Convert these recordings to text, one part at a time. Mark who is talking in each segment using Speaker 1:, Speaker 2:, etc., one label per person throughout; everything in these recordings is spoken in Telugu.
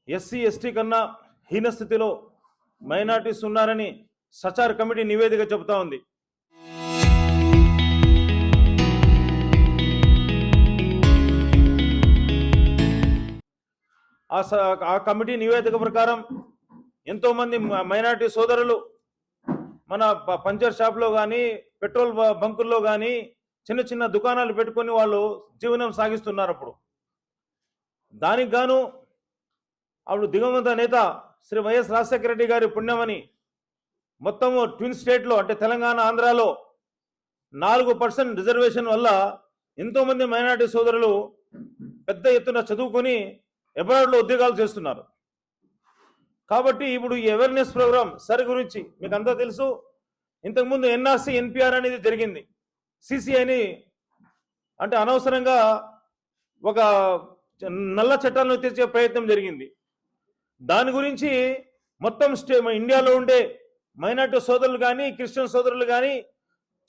Speaker 1: ఎస్సీ ఎస్టీ కన్నా హీనస్థితిలో మైనార్టీస్ ఉన్నారని సచార్ కమిటీ నివేదిక చెబుతా ఉంది. ఆ కమిటీ నివేదిక ప్రకారం ఎంతోమంది మైనార్టీ సోదరులు మన పంచర్ షాప్లో కానీ పెట్రోల్ బంకుల్లో కానీ చిన్న చిన్న దుకాణాలు పెట్టుకొని వాళ్ళు జీవనం సాగిస్తున్నారు. అప్పుడు దానికి గాను అప్పుడు దివంగత నేత శ్రీ వైఎస్ రాజశేఖర రెడ్డి గారి పుణ్యమని మొత్తము ట్విన్ స్టేట్లో అంటే తెలంగాణ ఆంధ్రాలో 4% రిజర్వేషన్ వల్ల ఎంతోమంది మైనార్టీ సోదరులు పెద్ద ఎత్తున చదువుకొని అబ్రాడ్లో ఉద్యోగాలు చేస్తున్నారు. కాబట్టి ఇప్పుడు ఈ అవేర్నెస్ ప్రోగ్రామ్ సరి గురించి మీకు అంతా తెలుసు. ఇంతకుముందు ఎన్ఆర్సీ ఎన్పిఆర్ అనేది జరిగింది. సిసిఐని అంటే అనవసరంగా ఒక నల్ల చట్టాలను తెచ్చే ప్రయత్నం జరిగింది. దాని గురించి మొత్తం ఇండియాలో ఉండే మైనార్టీ సోదరులు కానీ క్రిస్టియన్ సోదరులు కానీ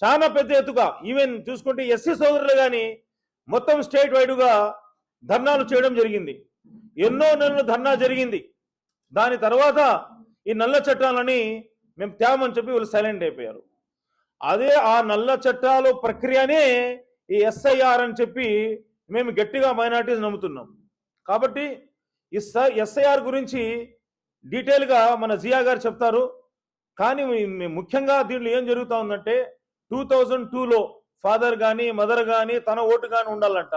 Speaker 1: చాలా పెద్ద ఎత్తుగా ఈవెన్ చూసుకుంటే ఎస్సీ సోదరులు కానీ మొత్తం స్టేట్ వైడ్గా ధర్నాలు చేయడం జరిగింది. ఎన్నో నెలలు ధర్నా జరిగింది. దాని తర్వాత ఈ నల్ల చట్టాలని మేము తేమని చెప్పి వీళ్ళు సైలెంట్ అయిపోయారు. అదే ఆ నల్ల చట్టాల ప్రక్రియనే ఈ ఎస్ఐఆర్ అని చెప్పి మేము గట్టిగా మైనార్టీస్ నమ్ముతున్నాం. కాబట్టి ఈ ఎస్ఐఆర్ గురించి డీటెయిల్గా మన జియా గారు చెప్తారు. కానీ ముఖ్యంగా దీంట్లో ఏం జరుగుతూ ఉందంటే 2002లో ఫాదర్ కానీ మదర్ కానీ తన ఓటు కానీ ఉండాలంట.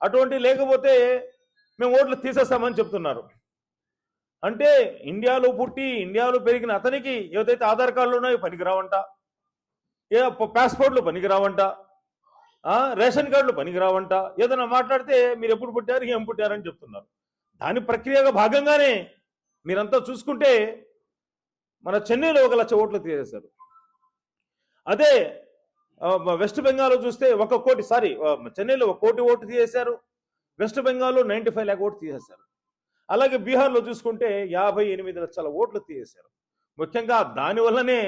Speaker 1: అటువంటి లేకపోతే మేము ఓట్లు తీసేస్తామని చెప్తున్నారు. అంటే ఇండియాలో పుట్టి ఇండియాలో పెరిగిన అతనికి ఏదైతే ఆధార్ కార్డులు ఉన్నాయో పనికిరావంట, ఏ పాస్పోర్ట్లు పనికిరావంట, రేషన్ కార్డులు పనికిరావంట. ఏదైనా మాట్లాడితే మీరు ఎప్పుడు పుట్టారు ఏం పుట్టారని చెప్తున్నారు. దాని ప్రక్రియగా భాగంగానే మీరంతా చూసుకుంటే మన చెన్నైలో 1 లక్ష ఓట్లు తీసేశారు. అదే వెస్ట్ బెంగాల్లో చూస్తే 1 కోటి చెన్నైలో 1 కోటి ఓటు తీసేశారు. వెస్ట్ బెంగాల్లో 95 లాక్ ఓటు తీసేశారు. అలాగే బీహార్లో చూసుకుంటే 58 లక్షల ఓట్లు తీసేశారు. ముఖ్యంగా దానివల్లనే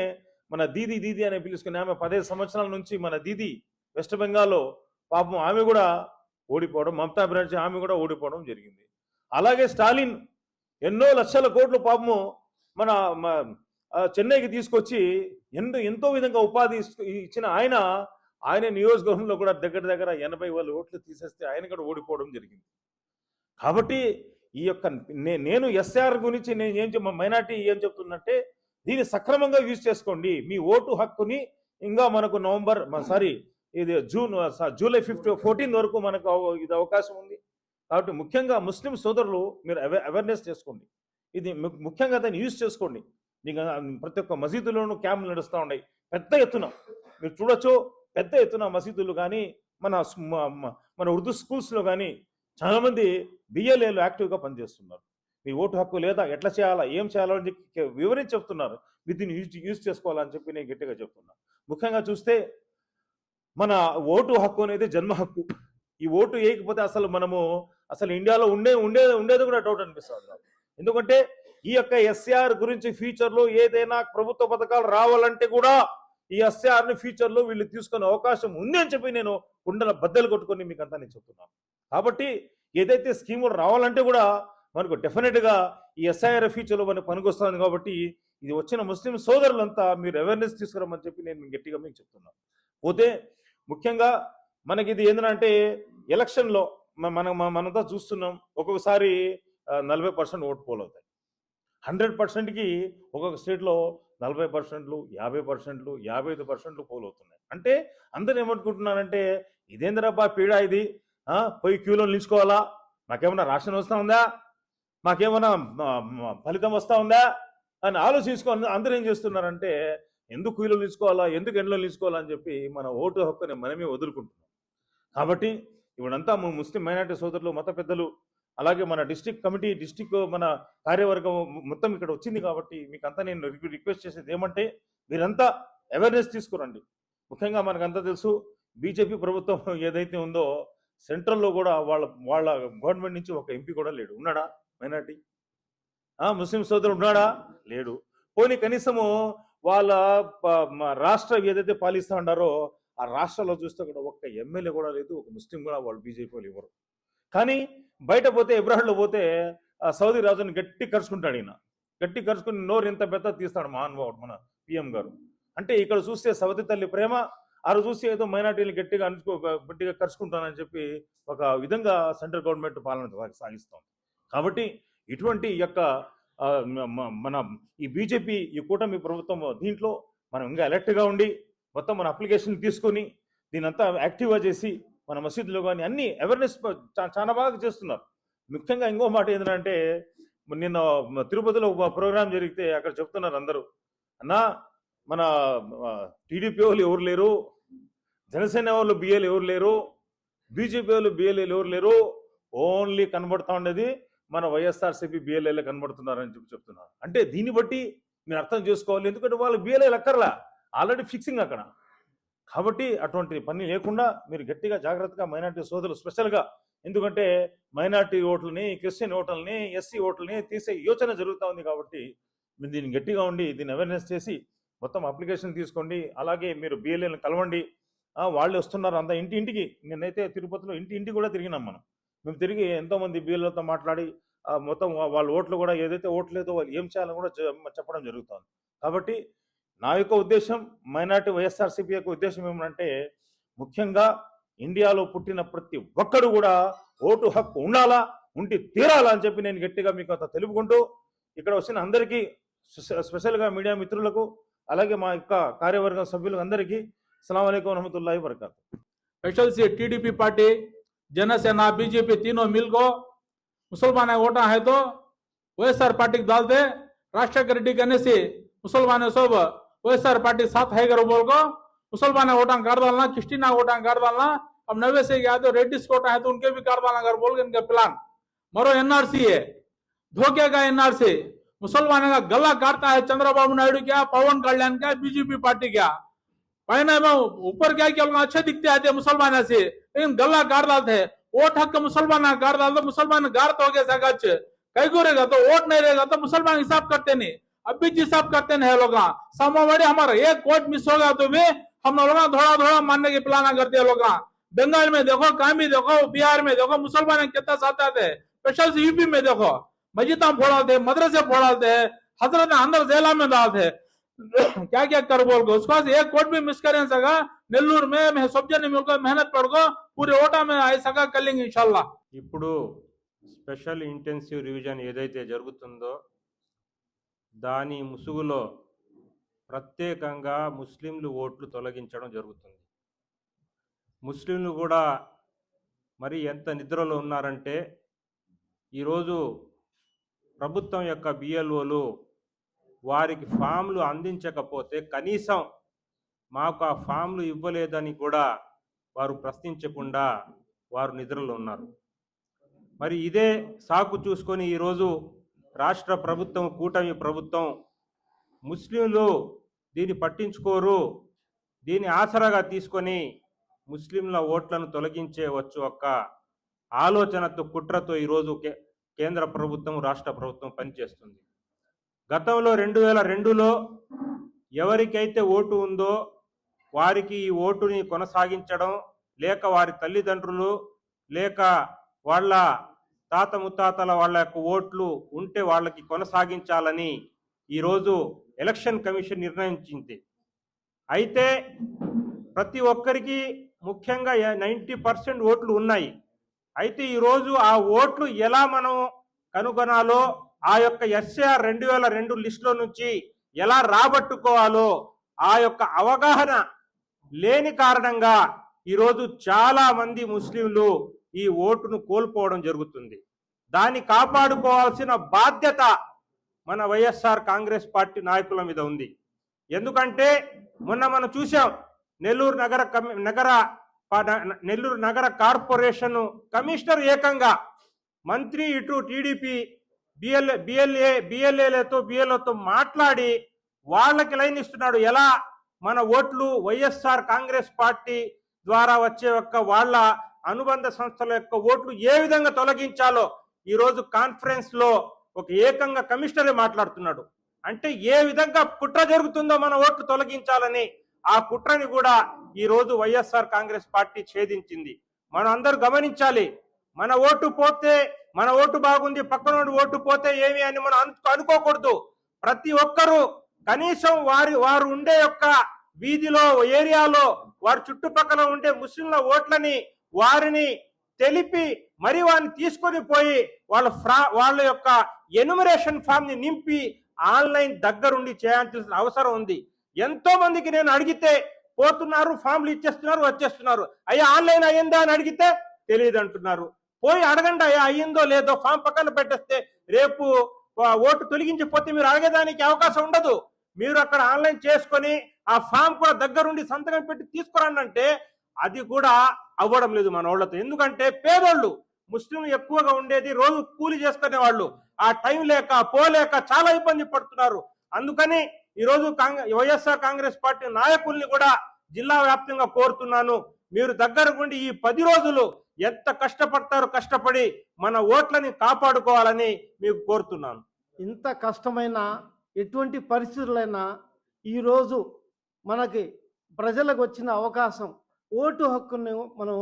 Speaker 1: మన దీదీ అని పిలుచుకునే ఆమె 15 సంవత్సరాల నుంచి మన దీదీ వెస్ట్ బెంగాల్లో పాపం ఆమె కూడా ఓడిపోవడం, మమతా బెనర్జీ ఆమె కూడా ఓడిపోవడం జరిగింది. అలాగే స్టాలిన్ ఎన్నో లక్షల కోట్లు పాపము మన చెన్నైకి తీసుకొచ్చి ఎంతో విధంగా ఉపాధి ఇచ్చిన ఆయన నియోజకవర్గంలో కూడా దగ్గర 80,000 ఓట్లు తీసేస్తే ఆయన కూడా ఓడిపోవడం జరిగింది. కాబట్టి ఈ యొక్క నేను ఎస్ఆర్ గురించి నేను మైనార్టీ ఏం చెప్తున్నట్టే దీన్ని సక్రమంగా యూజ్ చేసుకోండి. మీ ఓటు హక్కుని ఇంకా మనకు జూలై 14 వరకు మనకు ఇది అవకాశం ఉంది. కాబట్టి ముఖ్యంగా ముస్లిం సోదరులు మీరు అవేర్నెస్ చేసుకోండి. ఇది ముఖ్యంగా దాన్ని యూజ్ చేసుకోండి. మీకు ప్రతి ఒక్క మసీదులోనూ క్యాంపులు నడుస్తూ ఉన్నాయి పెద్ద ఎత్తున. మీరు చూడొచ్చు పెద్ద ఎత్తున మసీదులు కానీ మన ఉర్దూ స్కూల్స్లో కానీ చాలామంది బిఎల్ఏలు యాక్టివ్గా పనిచేస్తున్నారు. మీ ఓటు హక్కు లేదా ఎట్లా చేయాలా ఏం చేయాలో అని చెప్పి వివరించి చెప్తున్నారు. దీన్ని యూజ్ చేసుకోవాలని చెప్పి నేను గట్టిగా చెప్తున్నాను. ముఖ్యంగా చూస్తే మన ఓటు హక్కు అనేది జన్మ హక్కు. ఈ ఓటు వేయకపోతే అసలు ఇండియాలో ఉండేది కూడా డౌట్ అనిపిస్తుంది. ఎందుకంటే ఈ యొక్క ఎస్ఆర్ గురించి ఫ్యూచర్లో ఏదైనా ప్రభుత్వ పథకాలు రావాలంటే కూడా ఈ ఎస్ఆర్ని ఫ్యూచర్లో వీళ్ళు తీసుకునే అవకాశం ఉంది అని చెప్పి నేను కుండల బద్దలు కొట్టుకొని మీకు అంతా నేను చెప్తున్నాను. కాబట్టి ఏదైతే స్కీములు రావాలంటే కూడా మనకు డెఫినెట్గా ఈ ఎస్ఐఆర్ ఫ్యూచర్లో మనకు పనికొస్తుంది. కాబట్టి ఇది వచ్చిన ముస్లిం సోదరులంతా మీరు అవేర్నెస్ తీసుకురమ్మని చెప్పి నేను గట్టిగా మీకు చెప్తున్నాను. పోతే ముఖ్యంగా మనకి ఇది ఏంటంటే ఎలక్షన్లో మనంతా చూస్తున్నాం. ఒక్కొక్కసారి 40% ఓటు పోల్ అవుతాయి. 100%కి ఒక్కొక్క స్టేట్లో 40%, 50%, 55% పోల్ అవుతున్నాయి. అంటే అందరూ ఏమనుకుంటున్నారంటే ఇదేంద్రబ్బా పీడ ఇది, పోయి క్యూలో నిలుచుకోవాలా, మాకేమన్నా రాషన్ వస్తూ ఉందా, మాకేమన్నా ఫలితం వస్తూ ఉందా అని ఆలోచించుకొని అందరూ ఏం చేస్తున్నారంటే ఎందుకు క్యూలో నిలుచుకోవాలా, ఎందుకు ఎండలో నిలుచుకోవాలా అని చెప్పి మన ఓటు హక్కుని మనమే వదులుకుంటున్నాం. కాబట్టి ఇప్పుడంతా ముస్లిం మైనార్టీ సోదరులు, మత పెద్దలు, అలాగే మన డిస్ట్రిక్ట్ కమిటీ, మన కార్యవర్గం మొత్తం ఇక్కడ వచ్చింది. కాబట్టి మీకు అంతా నేను రిక్వెస్ట్ చేసేది ఏమంటే మీరంతా అవేర్నెస్ తీసుకురండి. ముఖ్యంగా మనకంతా తెలుసు బీజేపీ ప్రభుత్వం ఏదైతే ఉందో సెంట్రల్లో కూడా వాళ్ళ గవర్నమెంట్ నుంచి ఒక ఎంపీ కూడా లేడు. ఉన్నాడా మైనార్టీ? ముస్లిం సోదరుడు ఉన్నాడా? లేడు. పోనీ కనీసము వాళ్ళ రాష్ట్ర ఏదైతే పాలిస్తూ ఉన్నారో ఆ రాష్ట్రాల్లో చూస్తే కూడా ఒక్క ఎమ్మెల్యే కూడా లేదు, ఒక ముస్లిం కూడా వాళ్ళు బీజేపీ వాళ్ళు ఇవ్వరు. కానీ బయట పోతే అబ్రాడ్లో పోతే సౌదీ రాజుని గట్టి కరుచుకుంటాడు. ఈయన గట్టి కరుచుకుని నోరు ఇంత పెద్ద తీస్తాడు మహానుభావుడు మన పిఎం గారు. అంటే ఇక్కడ చూస్తే సవతి తల్లి ప్రేమ, ఆరు చూస్తే ఏదో మైనార్టీలు గట్టిగా కరుచుకుంటానని చెప్పి ఒక విధంగా సెంట్రల్ గవర్నమెంట్ పాలన సాగిస్తాం. కాబట్టి ఇటువంటి యొక్క మన ఈ బీజేపీ ఈ కూటమి ప్రభుత్వం దీంట్లో మనం ఇంకా అలర్ట్గా ఉండి మొత్తం మన అప్లికేషన్ తీసుకొని దీనంతా యాక్టివ్గా చేసి మన మసీదులో కానీ అన్ని అవేర్నెస్ చాలా బాగా చేస్తున్నారు. ముఖ్యంగా ఇంకో మాట ఏంటంటే, నిన్న తిరుపతిలో ప్రోగ్రాం జరిగితే అక్కడ చెప్తున్నారు అందరూ, అన్నా మన టీడీపీ వాళ్ళు ఎవరు లేరు, జనసేన వాళ్ళు బిఏలు ఎవరు లేరు, బీజేపీ వాళ్ళు బిఎల్ఏలు ఎవరు లేరు, ఓన్లీ కనబడతా ఉండేది మన వైఎస్ఆర్సీపీ బిఎల్ఏలే కనబడుతున్నారని చెప్తున్నారు. అంటే దీన్ని బట్టి మీరు అర్థం చేసుకోవాలి, ఎందుకంటే వాళ్ళు బిఎల్ఏలు అక్కర్లా, ఆల్రెడీ ఫిక్సింగ్ అక్కడ. కాబట్టి అటువంటి పని లేకుండా మీరు గట్టిగా జాగ్రత్తగా మైనార్టీ సోదరులు స్పెషల్గా, ఎందుకంటే మైనార్టీ ఓట్లని, క్రిస్టియన్ ఓట్లని, ఎస్సీ ఓట్లని తీసే యోచన జరుగుతూ ఉంది. కాబట్టి మీరు దీన్ని గట్టిగా ఉండి దీన్ని అవేర్నెస్ చేసి మొత్తం అప్లికేషన్ తీసుకోండి. అలాగే మీరు బిఎల్ఏలను కలవండి. వాళ్ళు వస్తున్నారు అంతా ఇంటింటికి. నేనైతే తిరుపతిలో ఇంటింటికి కూడా తిరిగినాం మేము తిరిగి ఎంతోమంది బిఎల్ఏలతో మాట్లాడి మొత్తం వాళ్ళ ఓట్లు కూడా ఏదైతే ఓట్లు లేదో వాళ్ళు ఏం చేయాలని కూడా చెప్పడం జరుగుతుంది. కాబట్టి నా యొక్క ఉద్దేశం, మైనార్టీ వైఎస్ఆర్సీపీ యొక్క ఉద్దేశం ఏమంటే, ముఖ్యంగా ఇండియాలో పుట్టిన ప్రతి ఒక్కడు కూడా ఓటు హక్కు ఉండాలా, ఉండి తీరాలా అని చెప్పి నేను గట్టిగా మీకు అంత తెలుపుకుంటూ, ఇక్కడ వచ్చిన అందరికీ స్పెషల్గా మీడియా మిత్రులకు అలాగే మా యొక్క కార్యవర్గ సభ్యులకు అందరికీ अस्सलाम वालेकुम रहमतुल्लाहि वबरकातुहू।
Speaker 2: स्पेशल से टीडीपी पार्टी, जनसेना, बीजेपी तीनों मिलकर मुसलमान वोटा है तो वैएसआर पार्टी डालते, राष्ट्रीय रेड्डी करने से मुसलमान सब वैएसआर पार्टी साथ है बोल को मुसलमान वोटा कर डालना, क्रिस्टियन वोटा कर डालना। अब नवे से गया तो रेड्डी कोटा है तो उनके भी कर डालना बोल के इनका प्लान। मरो एनआरसी है, धोखे का एनआरसी, मुसलमान का गला काटता है चंद्रबाबू नायडू क्या, पवन कल्याण क्या, बीजेपी पार्टी क्या। ऊपर क्या किया, अच्छे दिखते आते मुसलमान से, लेकिन गला गाड़ डालते है। वोट हक मुसलमान गाड़ डालते, मुसलमान गाड़ तो हो गया सगच कई को रहेगा तो वोट नहीं रहेगा तो मुसलमान हिसाब करते नहीं, अब भी हिसाब करते नहीं लोग। समावाड़ी हमारा एक वोट मिस होगा तो भी हम लोग थोड़ा थोड़ा मानने की प्लान करते हैं लोग। बंगाल में देखो, कामी देखो, बिहार में देखो, मुसलमान कितना साथ आते हैं। स्पेशल से यूपी में देखो, मस्जिदा फोड़ाते, मदरसे फोड़ाते, हजरत अंदर जेला में डालते, क्या क्या कर बोल को उसके बाद एक कोट भी मिस करें सका। नेल्लूर में सब जन मिलकर मेहनत पड़को पूरे ओटा में आई सका कर लेंगे इंशाल्लाह।
Speaker 3: ఇప్పుడు స్పెషల్ ఇంటెన్సివ్ రివిజన్ ఏదైతే జరుగుతుందో దాని ముసుగులో ప్రత్యేకంగా ముస్లింలు ఓట్లు తొలగించడం జరుగుతుంది. ముస్లింలు కూడా మరి ఎంత నిద్రలో ఉన్నారంటే, ఈరోజు ప్రభుత్వం యొక్క బిఎల్ఓలు వారికి ఫామ్లు అందించకపోతే కనీసం మాకు ఆ ఫామ్లు ఇవ్వలేదని కూడా వారు ప్రశ్నించకుండా వారు నిద్రలో ఉన్నారు. మరి ఇదే సాకు చూసుకొని ఈరోజు రాష్ట్ర ప్రభుత్వం, కూటమి ప్రభుత్వం ముస్లింలు దీన్ని పట్టించుకోరు, దీన్ని ఆసరాగా తీసుకొని ముస్లింల ఓట్లను తొలగించేవచ్చు ఒక్క ఆలోచనతో, కుట్రతో ఈరోజు కేంద్ర ప్రభుత్వం, రాష్ట్ర ప్రభుత్వం పనిచేస్తుంది. గతంలో 2002లో ఎవరికైతే ఓటు ఉందో వారికి ఈ ఓటుని కొనసాగించడం, లేక వారి తల్లిదండ్రులు లేక వాళ్ళ తాత ముత్తాతల వాళ్ళ యొక్క ఓట్లు ఉంటే వాళ్ళకి కొనసాగించాలని ఈరోజు ఎలక్షన్ కమిషన్ నిర్ణయించింది. అయితే ప్రతి ఒక్కరికి ముఖ్యంగా 90% ఓట్లు ఉన్నాయి. అయితే ఈరోజు ఆ ఓట్లు ఎలా మనం కనుగొనాలో, ఆ యొక్క ఎస్ఏఆర్ 2002 లిస్టులో నుంచి ఎలా రాబట్టుకోవాలో ఆ యొక్క అవగాహన లేని కారణంగా ఈరోజు చాలా మంది ముస్లింలు ఈ ఓటును కోల్పోవడం జరుగుతుంది. దాన్ని కాపాడుకోవాల్సిన బాధ్యత మన వైఎస్ఆర్ కాంగ్రెస్ పార్టీ నాయకుల మీద ఉంది. ఎందుకంటే మొన్న మనం చూసాం, నెల్లూరు నగర కార్పొరేషన్ కమిషనర్ ఏకంగా మంత్రి ఇటు టీడీపీ బిఎల్ఏలతో మాట్లాడి వాళ్ళకి లైన్ ఇస్తున్నాడు. ఎలా మన ఓట్లు వైఎస్ఆర్ కాంగ్రెస్ పార్టీ ద్వారా వచ్చే యొక్క వాళ్ళ అనుబంధ సంస్థల యొక్క ఓట్లు ఏ విధంగా తొలగించాలో ఈరోజు కాన్ఫరెన్స్ లో ఒక ఏకంగా కమిషనరే మాట్లాడుతున్నాడు. అంటే ఏ విధంగా కుట్ర జరుగుతుందో మన ఓట్లు తొలగించాలని, ఆ కుట్రని కూడా ఈరోజు వైఎస్ఆర్ కాంగ్రెస్ పార్టీ ఛేదించింది. మనం అందరూ గమనించాలి, మన ఓటు పోతే మన ఓటు బాగుంది పక్కనోడి ఓటు పోతే ఏమి అని మనం అనుకోకూడదు. ప్రతి ఒక్కరూ కనీసం వారు ఉండే యొక్క వీధిలో ఏరియాలో వారి చుట్టుపక్కల ఉండే ముస్లింల ఓట్లని వారిని తెలిపి మరి వారిని తీసుకొని పోయి వాళ్ళ యొక్క ఎన్యుమరేషన్ ఫామ్ ని నింపి ఆన్లైన్ దగ్గరుండి చేయాల్సిన అవసరం ఉంది. ఎంతో మందికి నేను అడిగితే పోతున్నారు, ఫామ్లు ఇచ్చేస్తున్నారు, వచ్చేస్తున్నారు. అయ్యా ఆన్లైన్ అయ్యిందా అని అడిగితే తెలియదు అంటున్నారు. పోయి అడగండి అయ్యా అయ్యిందో లేదో, ఫామ్ పక్కన పెట్టేస్తే రేపు ఓటు తొలగించిపోతే మీరు అడగడానికి అవకాశం ఉండదు. మీరు అక్కడ ఆన్లైన్ చేసుకొని ఆ ఫామ్ కూడా దగ్గరుండి సంతకం పెట్టి తీసుకురండి అంటే అది కూడా అవ్వడం లేదు మన వాళ్ళతో. ఎందుకంటే పేదోళ్ళు ముస్లింలు ఎక్కువగా ఉండేది, రోజు కూలి చేసుకునే వాళ్ళు, ఆ టైం లేక పోలేక చాలా ఇబ్బంది పడుతున్నారు. అందుకని ఈరోజు వైఎస్ఆర్ కాంగ్రెస్ పార్టీ నాయకుల్ని కూడా జిల్లా వ్యాప్తంగా కోరుతున్నాను, మీరు దగ్గరకుండి ఈ 10 రోజులు ఎంత కష్టపడతారో కష్టపడి మన ఓట్లని కాపాడుకోవాలని మీకు కోరుతున్నాను.
Speaker 4: ఇంత కష్టమైన ఎటువంటి పరిస్థితులైనా ఈరోజు మనకి ప్రజలకు వచ్చిన అవకాశం ఓటు హక్కును మనం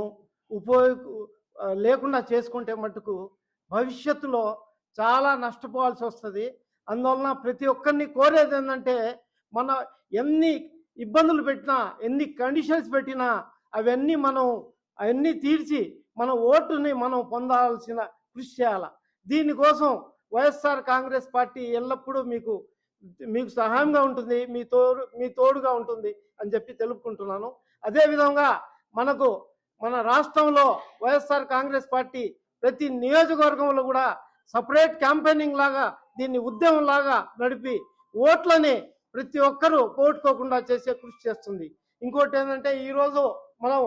Speaker 4: లేకుండా చేసుకుంటే మటుకు భవిష్యత్తులో చాలా నష్టపోవాల్సి వస్తుంది. అందువలన ప్రతి ఒక్కరిని కోరేది ఏంటంటే, మన ఎన్ని ఇబ్బందులు పెట్టినా, ఎన్ని కండిషన్స్ పెట్టినా అవన్నీ తీర్చి మన ఓటుని మనం పొందాల్సిన కృషి చేయాలి. దీనికోసం వైఎస్ఆర్ కాంగ్రెస్ పార్టీ ఎల్లప్పుడూ మీకు సహాయంగా ఉంటుంది, మీ తోడుగా ఉంటుంది అని చెప్పి తెలుపుకుంటున్నాను. అదేవిధంగా మన రాష్ట్రంలో వైఎస్ఆర్ కాంగ్రెస్ పార్టీ ప్రతి నియోజకవర్గంలో కూడా సపరేట్ క్యాంపెయినింగ్ లాగా, దీన్ని ఉద్యమం లాగా నడిపి ఓట్లని ప్రతి ఒక్కరూ పోగొట్టుకోకుండా చేసే కృషి చేస్తుంది. ఇంకోటి ఏంటంటే, ఈరోజు మనం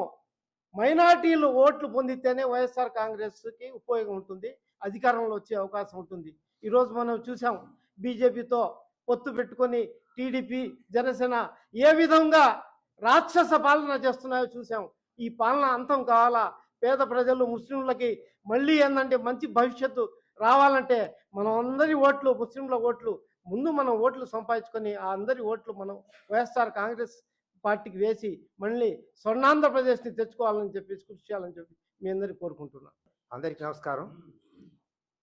Speaker 4: మైనార్టీలు ఓట్లు పొందితేనే వైఎస్ఆర్ కాంగ్రెస్కి ఉపయోగం ఉంటుంది, అధికారంలో వచ్చే అవకాశం ఉంటుంది. ఈరోజు మనం చూసాం, బీజేపీతో పొత్తు పెట్టుకొని టీడీపీ జనసేన ఏ విధంగా రాక్షస పాలన చేస్తున్నాయో చూసాం. ఈ పాలన అంతం కావాలా, పేద ప్రజలు ముస్లింలకి మళ్ళీ ఏంటంటే మంచి భవిష్యత్తు రావాలంటే మనం అందరి ఓట్లు, ముస్లింల ఓట్లు ముందు మనం ఓట్లు సంపాదించుకొని ఆ అందరి ఓట్లు మనం వైఎస్ఆర్ కాంగ్రెస్ పార్టీకి వేసి మళ్ళీ స్వర్ణాంధ్రప్రదేశ్ని తెచ్చుకోవాలని చెప్పి కృషి చేయాలని చెప్పి మీ అందరికీ కోరుకుంటున్నాను.
Speaker 5: అందరికీ నమస్కారం.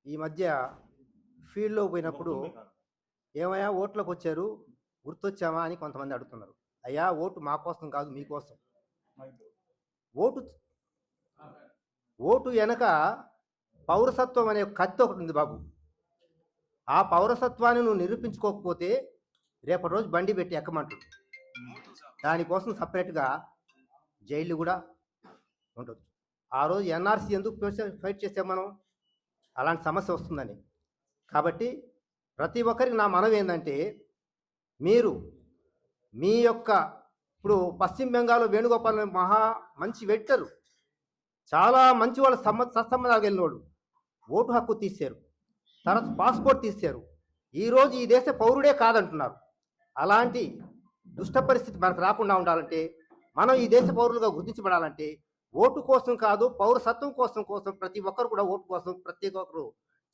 Speaker 5: ఈ మధ్య ఫీల్డ్లో పోయినప్పుడు ఏమయ్యా ఓట్లోకి వచ్చారు, గుర్తొచ్చామా అని కొంతమంది అడుగుతున్నారు. అయ్యా ఓటు మా కోసం కాదు, మీకోసం. ఓటు వెనక పౌరసత్వం అనే కత్తి ఒకటి ఉంది బాబు. ఆ పౌరసత్వాన్ని నువ్వు నిరూపించుకోకపోతే రేపటి రోజు బండి పెట్టి ఎక్కమంటుంది. దానికోసం సపరేట్గా జైలు కూడా ఉంటుంది. ఆ రోజు ఎన్ఆర్సీ ఎందుకు ఫైట్ చేసాం మనం, అలాంటి సమస్య వస్తుందని. కాబట్టి ప్రతి ఒక్కరికి నా మనవి ఏంటంటే, మీరు మీ యొక్క ఇప్పుడు పశ్చిమ బెంగాల్లో వేణుగోపాల్ మంచి వెట్టరు, చాలా మంచి వాళ్ళ సత్సంబంధాలు వెళ్ళినోడు ఓటు హక్కు తీశారు, తర్వాత పాస్పోర్ట్ తీశారు. ఈరోజు ఈ దేశ పౌరుడే కాదంటున్నారు. అలాంటి దుష్ట పరిస్థితి మనకు రాకుండా ఉండాలంటే, మనం ఈ దేశ పౌరులుగా గుర్తించబడాలంటే ఓటు కోసం కాదు, పౌరసత్వం కోసం ప్రతి ఒక్కరు కూడా ఓటు కోసం ప్రతి ఒక్కరు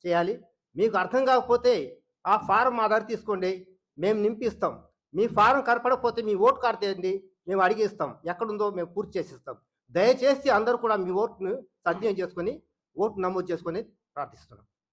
Speaker 5: చేయాలి. మీకు అర్థం కాకపోతే ఆ ఫారం మా దగ్గర తీసుకోండి, మేము నింపిస్తాం. మీ ఫారం కనపడకపోతే మీ ఓటు కార్డు తేయండి, మేము అడిగిస్తాం. ఎక్కడుందో మేము పూర్తి చేసిస్తాం. దయచేసి అందరూ కూడా మీ ఓటును సద్వినియోగం చేసుకొని ఓటు నమోదు చేసుకొని ప్రార్థిస్తున్నాం.